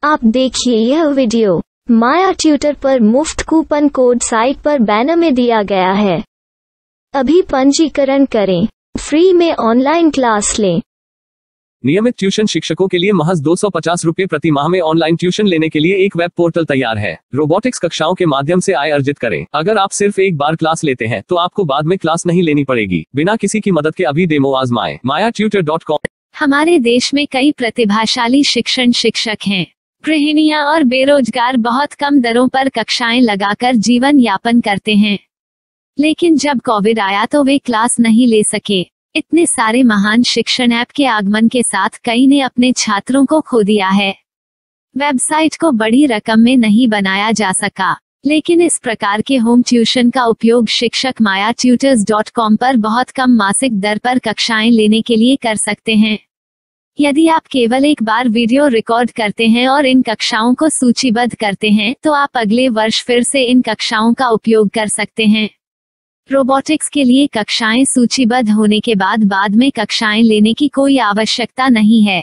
आप देखिए यह वीडियो माया ट्यूटर पर मुफ्त कूपन कोड साइट पर बैनर में दिया गया है। अभी पंजीकरण करें, फ्री में ऑनलाइन क्लास लें। नियमित ट्यूशन शिक्षकों के लिए महज 250 रुपये प्रति माह में ऑनलाइन ट्यूशन लेने के लिए एक वेब पोर्टल तैयार है। रोबोटिक्स कक्षाओं के माध्यम से आय अर्जित करें। अगर आप सिर्फ एक बार क्लास लेते हैं तो आपको बाद में क्लास नहीं लेनी पड़ेगी। बिना किसी की मदद के अभी डेमो आजमाएं। mayatutor.com। हमारे देश में कई प्रतिभाशाली शिक्षक हैं। गृहिणियां और बेरोजगार बहुत कम दरों पर कक्षाएं लगाकर जीवन यापन करते हैं, लेकिन जब कोविड आया तो वे क्लास नहीं ले सके। इतने सारे महान शिक्षण ऐप के आगमन के साथ कई ने अपने छात्रों को खो दिया है। वेबसाइट को बड़ी रकम में नहीं बनाया जा सका, लेकिन इस प्रकार के होम ट्यूशन का उपयोग शिक्षक mayatutors.com पर बहुत कम मासिक दर पर कक्षाएं लेने के लिए कर सकते हैं। यदि आप केवल एक बार वीडियो रिकॉर्ड करते हैं और इन कक्षाओं को सूचीबद्ध करते हैं तो आप अगले वर्ष फिर से इन कक्षाओं का उपयोग कर सकते हैं। रोबोटिक्स के लिए कक्षाएं सूचीबद्ध होने के बाद में कक्षाएं लेने की कोई आवश्यकता नहीं है।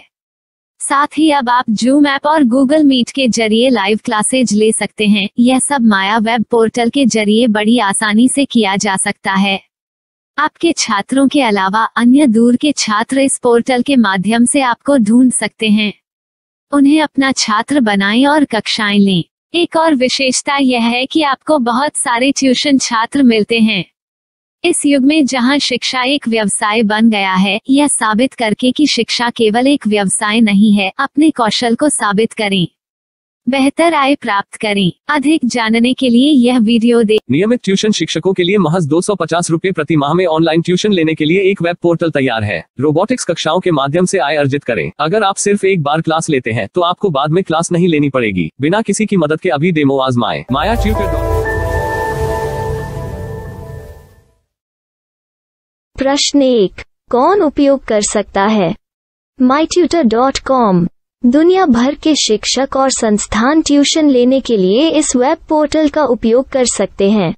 साथ ही अब आप जूम ऐप और गूगल मीट के जरिए लाइव क्लासेज ले सकते हैं। यह सब माया वेब पोर्टल के जरिए बड़ी आसानी से किया जा सकता है। आपके छात्रों के अलावा अन्य दूर के छात्र इस पोर्टल के माध्यम से आपको ढूंढ सकते हैं। उन्हें अपना छात्र बनाएं और कक्षाएं लें। एक और विशेषता यह है कि आपको बहुत सारे ट्यूशन छात्र मिलते हैं। इस युग में जहां शिक्षा एक व्यवसाय बन गया है, यह साबित करके कि शिक्षा केवल एक व्यवसाय नहीं है, अपने कौशल को साबित करें, बेहतर आय प्राप्त करें। अधिक जानने के लिए यह वीडियो देखें। नियमित ट्यूशन शिक्षकों के लिए महज 250 रुपये प्रति माह में ऑनलाइन ट्यूशन लेने के लिए एक वेब पोर्टल तैयार है। रोबोटिक्स कक्षाओं के माध्यम से आय अर्जित करें। अगर आप सिर्फ एक बार क्लास लेते हैं तो आपको बाद में क्लास नहीं लेनी पड़ेगी। बिना किसी की मदद के अभी डेमो आजमाएं। mayatutor.com। प्रश्न 1, कौन उपयोग कर सकता है? mytutor.com दुनिया भर के शिक्षक और संस्थान ट्यूशन लेने के लिए इस वेब पोर्टल का उपयोग कर सकते हैं।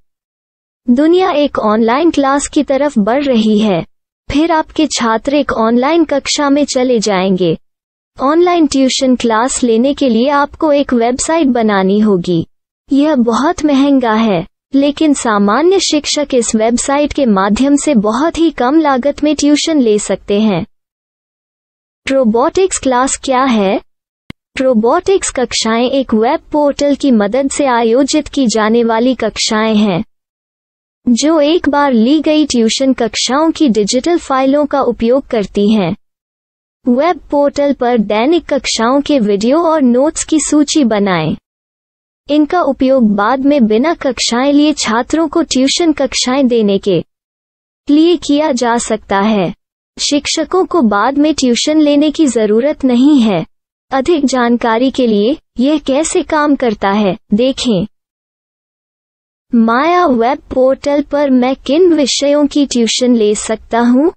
दुनिया एक ऑनलाइन क्लास की तरफ बढ़ रही है। फिर आपके छात्र एक ऑनलाइन कक्षा में चले जाएंगे। ऑनलाइन ट्यूशन क्लास लेने के लिए आपको एक वेबसाइट बनानी होगी। यह बहुत महंगा है, लेकिन सामान्य शिक्षक इस वेबसाइट के माध्यम से बहुत ही कम लागत में ट्यूशन ले सकते हैं। रोबोटिक्स क्लास क्या है? रोबोटिक्स कक्षाएं एक वेब पोर्टल की मदद से आयोजित की जाने वाली कक्षाएं हैं, जो एक बार ली गई ट्यूशन कक्षाओं की डिजिटल फाइलों का उपयोग करती हैं। वेब पोर्टल पर दैनिक कक्षाओं के वीडियो और नोट्स की सूची बनाएं। इनका उपयोग बाद में बिना कक्षाएं लिए छात्रों को ट्यूशन कक्षाएं देने के लिए किया जा सकता है। शिक्षकों को बाद में ट्यूशन लेने की जरूरत नहीं है। अधिक जानकारी के लिए यह कैसे काम करता है, देखें। माया वेब पोर्टल पर मैं किन विषयों की ट्यूशन ले सकता हूँ?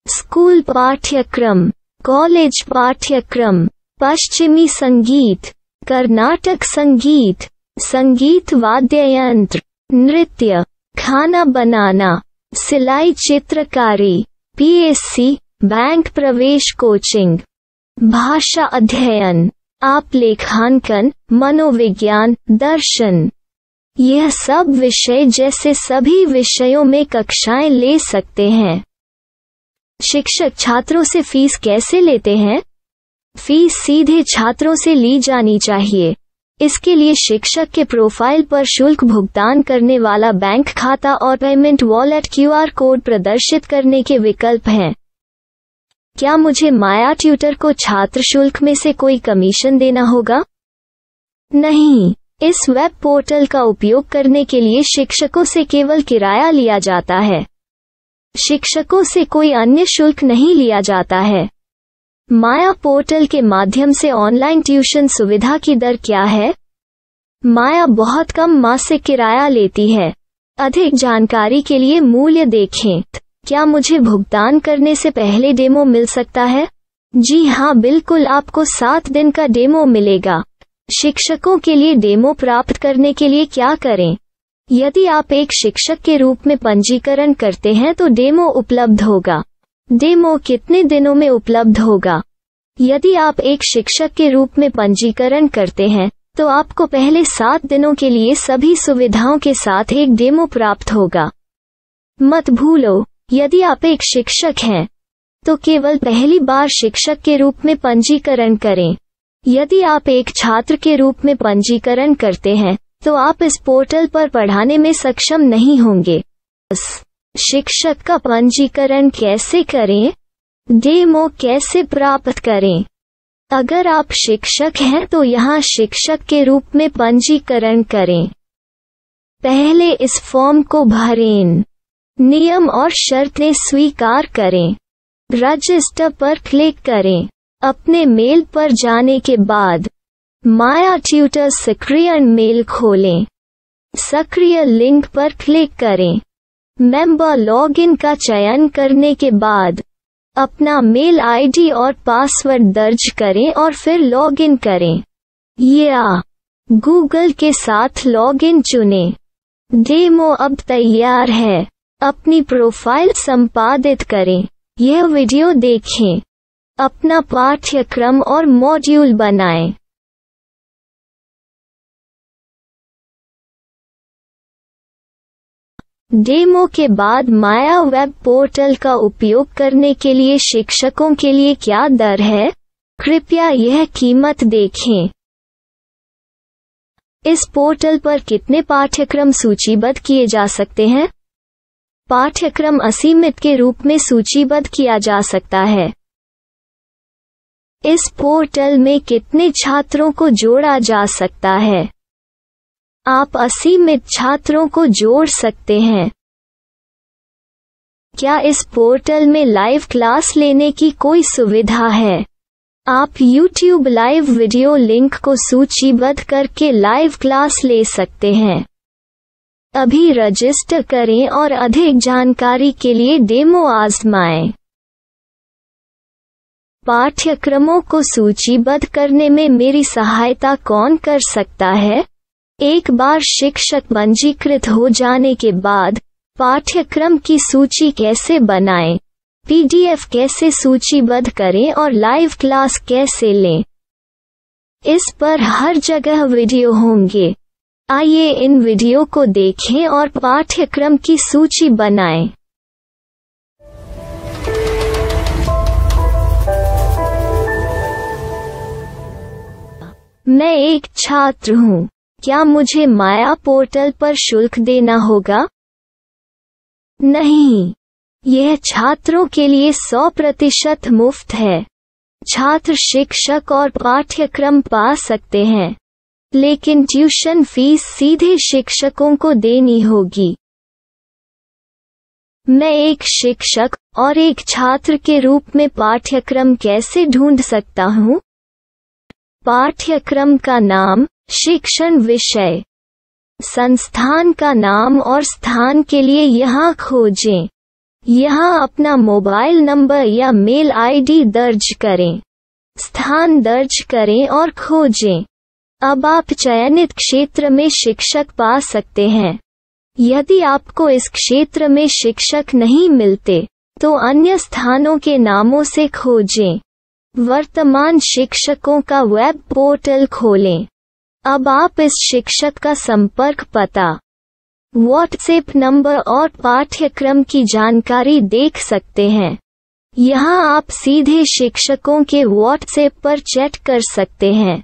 स्कूल पाठ्यक्रम, कॉलेज पाठ्यक्रम, पश्चिमी संगीत, कर्नाटक संगीत, संगीत वाद्य यंत्र, नृत्य, खाना बनाना, सिलाई चित्रकारी, पीएससी, बैंक प्रवेश कोचिंग, भाषा अध्ययन, आप लेखांकन, मनोविज्ञान, दर्शन। यह सब विषय जैसे सभी विषयों में कक्षाएं ले सकते हैं। शिक्षक छात्रों से फीस कैसे लेते हैं? फीस सीधे छात्रों से ली जानी चाहिए। इसके लिए शिक्षक के प्रोफाइल पर शुल्क भुगतान करने वाला बैंक खाता और पेमेंट वॉलेट क्यूआर कोड प्रदर्शित करने के विकल्प हैं। क्या मुझे माया ट्यूटर को छात्र शुल्क में से कोई कमीशन देना होगा? नहीं, इस वेब पोर्टल का उपयोग करने के लिए शिक्षकों से केवल किराया लिया जाता है। शिक्षकों से कोई अन्य शुल्क नहीं लिया जाता है। माया पोर्टल के माध्यम से ऑनलाइन ट्यूशन सुविधा की दर क्या है? माया बहुत कम मासिक किराया लेती है। अधिक जानकारी के लिए मूल्य देखें। क्या मुझे भुगतान करने से पहले डेमो मिल सकता है? जी हाँ, बिल्कुल, आपको 7 दिन का डेमो मिलेगा। शिक्षकों के लिए डेमो प्राप्त करने के लिए क्या करें? यदि आप एक शिक्षक के रूप में पंजीकरण करते हैं तो डेमो उपलब्ध होगा। डेमो कितने दिनों में उपलब्ध होगा? यदि आप एक शिक्षक के रूप में पंजीकरण करते हैं तो आपको पहले 7 दिनों के लिए सभी सुविधाओं के साथ एक डेमो प्राप्त होगा। मत भूलो, यदि आप एक शिक्षक हैं तो केवल पहली बार शिक्षक के रूप में पंजीकरण करें। यदि आप एक छात्र के रूप में पंजीकरण करते हैं तो आप इस पोर्टल पर पढ़ाने में सक्षम नहीं होंगे। शिक्षक का पंजीकरण कैसे करें? डेमो कैसे प्राप्त करें? अगर आप शिक्षक हैं तो यहाँ शिक्षक के रूप में पंजीकरण करें। पहले इस फॉर्म को भरें। नियम और शर्तें स्वीकार करें। रजिस्टर पर क्लिक करें। अपने मेल पर जाने के बाद माया ट्यूटर सक्रिय मेल खोलें। सक्रिय लिंक पर क्लिक करें। मेंबर लॉगिन का चयन करने के बाद अपना मेल आईडी और पासवर्ड दर्ज करें और फिर लॉगिन करें या गूगल के साथ लॉगिन चुनें। डेमो अब तैयार है। अपनी प्रोफाइल संपादित करें। यह वीडियो देखें। अपना पाठ्यक्रम और मॉड्यूल बनाएं। डेमो के बाद माया वेब पोर्टल का उपयोग करने के लिए शिक्षकों के लिए क्या दर है? कृपया यह कीमत देखें। इस पोर्टल पर कितने पाठ्यक्रम सूचीबद्ध किए जा सकते हैं? पाठ्यक्रम असीमित के रूप में सूचीबद्ध किया जा सकता है। इस पोर्टल में कितने छात्रों को जोड़ा जा सकता है? आप असीमित छात्रों को जोड़ सकते हैं। क्या इस पोर्टल में लाइव क्लास लेने की कोई सुविधा है? आप YouTube लाइव वीडियो लिंक को सूचीबद्ध करके लाइव क्लास ले सकते हैं। अभी रजिस्टर करें और अधिक जानकारी के लिए डेमो आजमाएं। पाठ्यक्रमों को सूचीबद्ध करने में मेरी सहायता कौन कर सकता है? एक बार शिक्षक पंजीकृत हो जाने के बाद पाठ्यक्रम की सूची कैसे बनाएं, PDF कैसे सूचीबद्ध करें और लाइव क्लास कैसे लें, इस पर हर जगह वीडियो होंगे। आइए इन वीडियो को देखें और पाठ्यक्रम की सूची बनाएं। मैं एक छात्र हूँ। क्या मुझे माया पोर्टल पर शुल्क देना होगा? नहीं, यह छात्रों के लिए 100% मुफ्त है। छात्र शिक्षक और पाठ्यक्रम पा सकते हैं, लेकिन ट्यूशन फीस सीधे शिक्षकों को देनी होगी। मैं एक शिक्षक और एक छात्र के रूप में पाठ्यक्रम कैसे ढूंढ सकता हूँ? पाठ्यक्रम का नाम, शिक्षण विषय, संस्थान का नाम और स्थान के लिए यहाँ खोजें। यहाँ अपना मोबाइल नंबर या मेल आईडी दर्ज करें। स्थान दर्ज करें और खोजें। अब आप चयनित क्षेत्र में शिक्षक पा सकते हैं। यदि आपको इस क्षेत्र में शिक्षक नहीं मिलते तो अन्य स्थानों के नामों से खोजें। वर्तमान शिक्षकों का वेब पोर्टल खोलें। अब आप इस शिक्षक का संपर्क पता, व्हाट्सएप नंबर और पाठ्यक्रम की जानकारी देख सकते हैं। यहाँ आप सीधे शिक्षकों के व्हाट्सएप पर चैट कर सकते हैं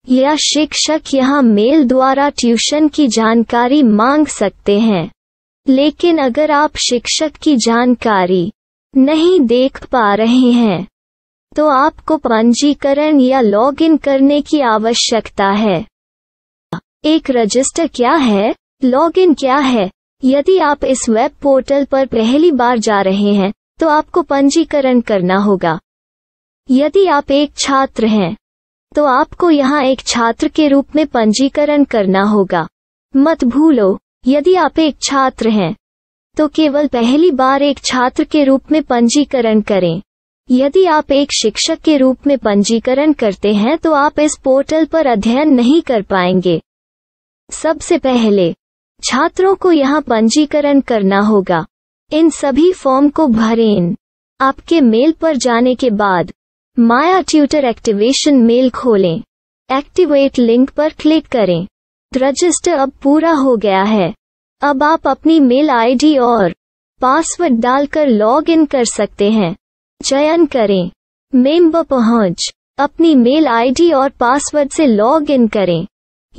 या शिक्षक यहाँ मेल द्वारा ट्यूशन की जानकारी मांग सकते हैं। लेकिन अगर आप शिक्षक की जानकारी नहीं देख पा रहे हैं तो आपको पंजीकरण या लॉगिन करने की आवश्यकता है। एक रजिस्टर क्या है? लॉगिन क्या है? यदि आप इस वेब पोर्टल पर पहली बार जा रहे हैं तो आपको पंजीकरण करना होगा। यदि आप एक छात्र हैं तो आपको यहाँ एक छात्र के रूप में पंजीकरण करना होगा। मत भूलो, यदि आप एक छात्र हैं तो केवल पहली बार एक छात्र के रूप में पंजीकरण करें। यदि आप एक शिक्षक के रूप में पंजीकरण करते हैं तो आप इस पोर्टल पर अध्ययन नहीं कर पाएंगे। सबसे पहले छात्रों को यहाँ पंजीकरण करना होगा। इन सभी फॉर्म को भरें। आपके मेल पर जाने के बाद माया ट्यूटर एक्टिवेशन मेल खोलें। एक्टिवेट लिंक पर क्लिक करें। रजिस्टर अब पूरा हो गया है। अब आप अपनी मेल आईडी और पासवर्ड डालकर लॉग इन कर सकते हैं। चयन करें मेंबर पहुंच। अपनी मेल आईडी और पासवर्ड से लॉग इन करें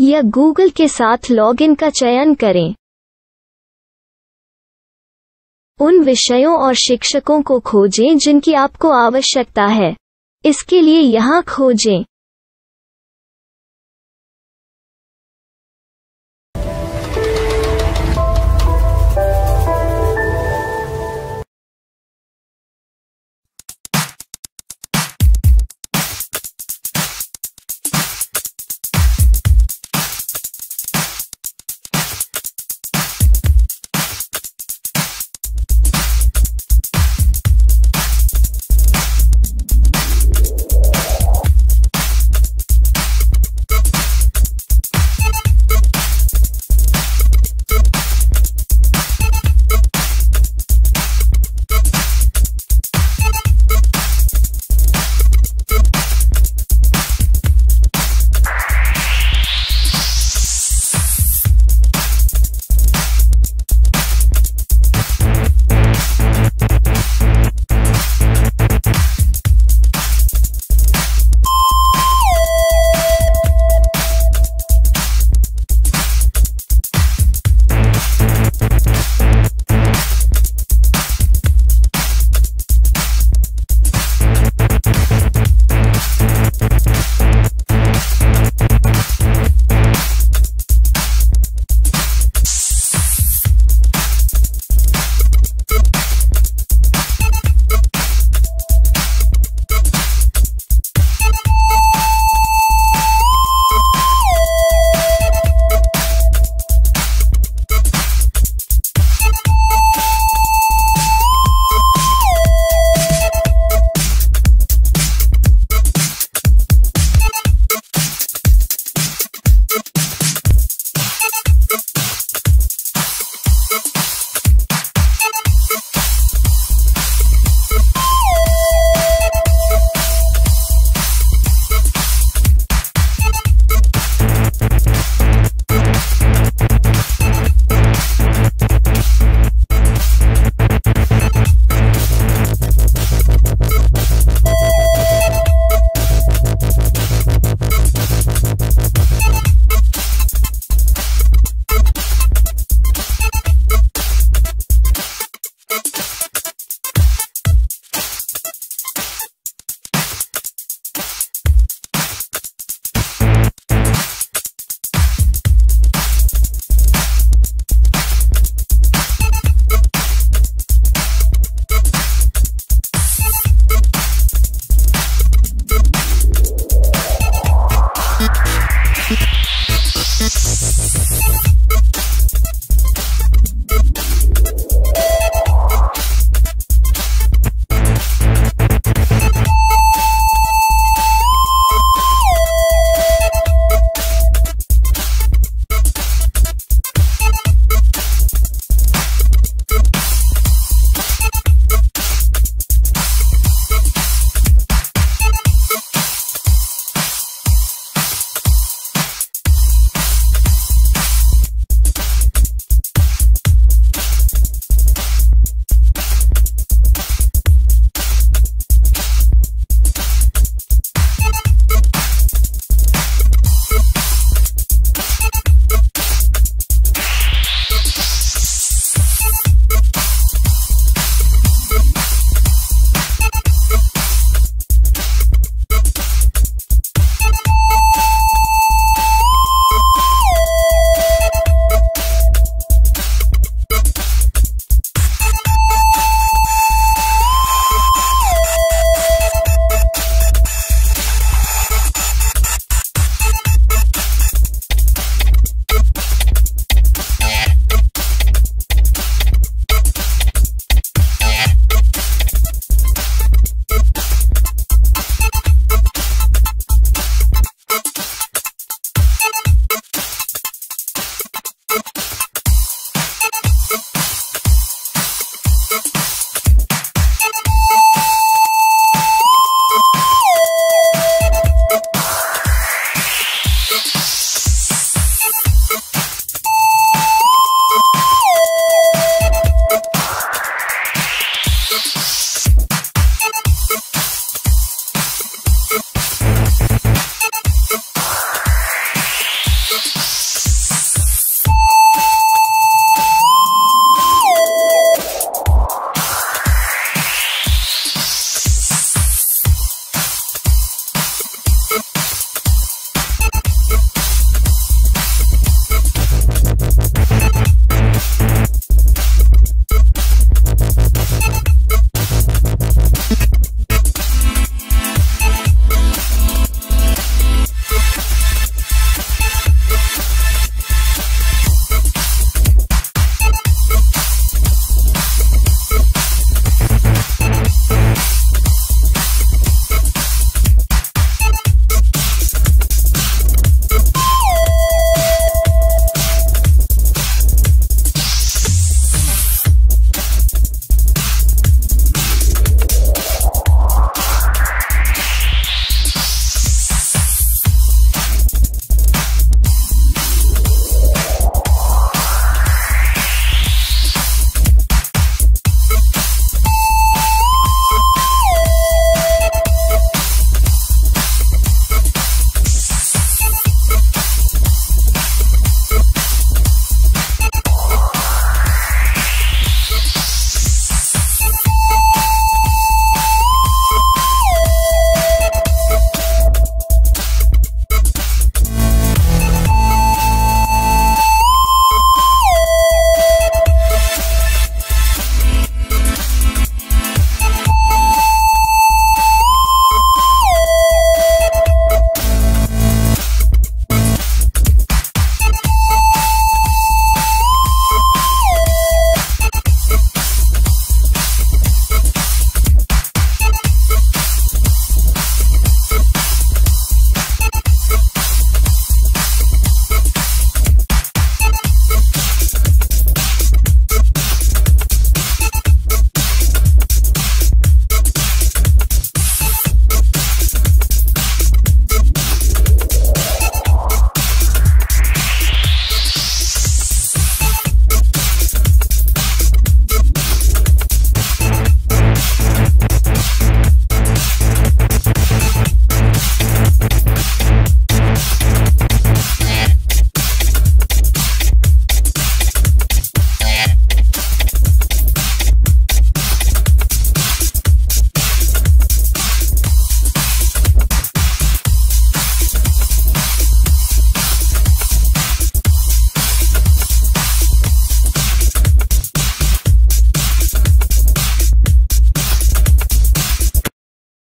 या गूगल के साथ लॉग इन का चयन करें। उन विषयों और शिक्षकों को खोजें जिनकी आपको आवश्यकता है। इसके लिए यहाँ खोजें।